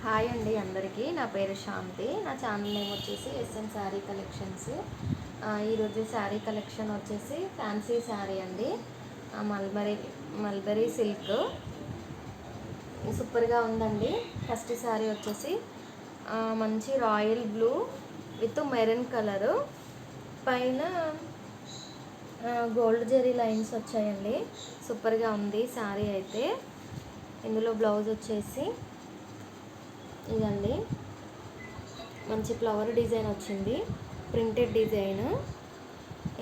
Hi అండి అందరికీ. నా పేరు శాంతి. నా ఛానల్ నేమ్ వచ్చేసి ఎస్ఎన్ శారీ కలెక్షన్స్. ఈరోజు శారీ కలెక్షన్ వచ్చేసి ఫ్యాన్సీ శారీ అండి. మల్బరీ సిల్క్ సూపర్గా ఉందండి. ఫస్ట్ శారీ వచ్చేసి మంచి royal blue with maroon colour, పైన గోల్డ్ జెరీ లైన్స్ వచ్చాయండి. సూపర్గా ఉంది శారీ అయితే. ఇందులో బ్లౌజ్ వచ్చేసి ఇదండి, మంచి ఫ్లవర్ డిజైన్ వచ్చింది, ప్రింటెడ్ డిజైన్.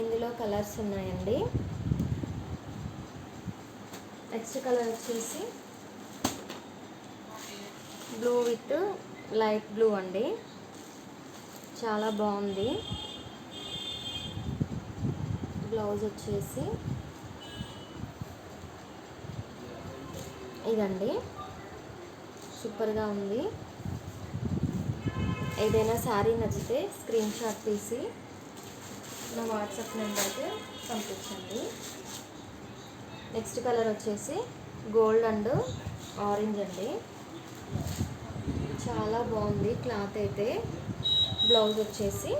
ఇందులో కలర్స్ ఉన్నాయండి. నెక్స్ట్ కలర్ వచ్చేసి బ్లూ విత్ లైట్ బ్లూ అండి, చాలా బాగుంది. బ్లౌజ్ వచ్చేసి ఇదండి, సూపర్గా ఉంది. ఏదైనా శారీ నచ్చితే స్క్రీన్ షాట్ తీసి నా వాట్సాప్ నెంబర్కి పంపించండి. నెక్స్ట్ కలర్ వచ్చేసి గోల్డ్ అండ్ ఆరెంజ్ అండి, చాలా బాగుంది క్లాత్ అయితే. బ్లౌజ్ వచ్చేసి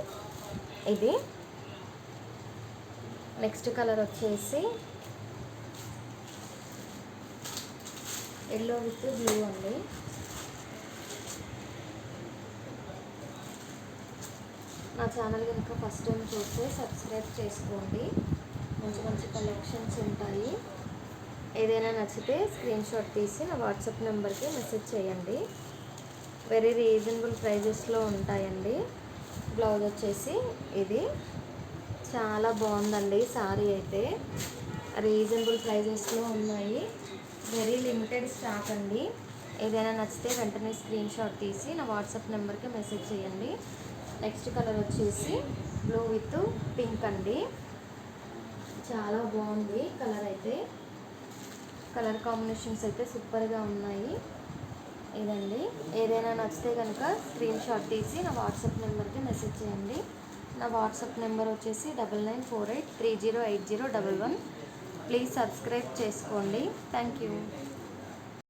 ఇది. నెక్స్ట్ కలర్ వచ్చేసి ఎల్లో విత్ బ్లూ అండి. నా ఛానల్ కనుక ఫస్ట్ టైం చూస్తే సబ్స్క్రైబ్ చేసుకోండి. మంచి మంచి కలెక్షన్స్ ఉంటాయి. ఏదైనా నచ్చితే స్క్రీన్ షాట్ తీసి నా వాట్సాప్ నెంబర్కి మెసేజ్ చేయండి. వెరీ రీజనబుల్ ప్రైజెస్లో ఉంటాయండి. బ్లౌజ్ వచ్చేసి ఇది. చాలా బాగుందండి శారీ అయితే. రీజనబుల్ ప్రైజెస్లో ఉన్నాయి. వెరీ లిమిటెడ్ స్టాక్ అండి. ఏదైనా నచ్చితే వెంటనే స్క్రీన్ షాట్ తీసి నా వాట్సాప్ నెంబర్కి మెసేజ్ చేయండి. నెక్స్ట్ కలర్ వచ్చేసి బ్లూ విత్ పింక్ అండి, చాలా బాగుంది కలర్ అయితే. కలర్ కాంబినేషన్స్ అయితే సూపర్గా ఉన్నాయి. ఇదండి, ఏదైనా నచ్చితే కనుక స్క్రీన్ షాట్ తీసి నా వాట్సాప్ నెంబర్కి మెసేజ్ చేయండి. నా వాట్సాప్ నెంబర్ వచ్చేసి 9948308011. ప్లీజ్ సబ్స్క్రైబ్ చేసుకోండి. Thank you.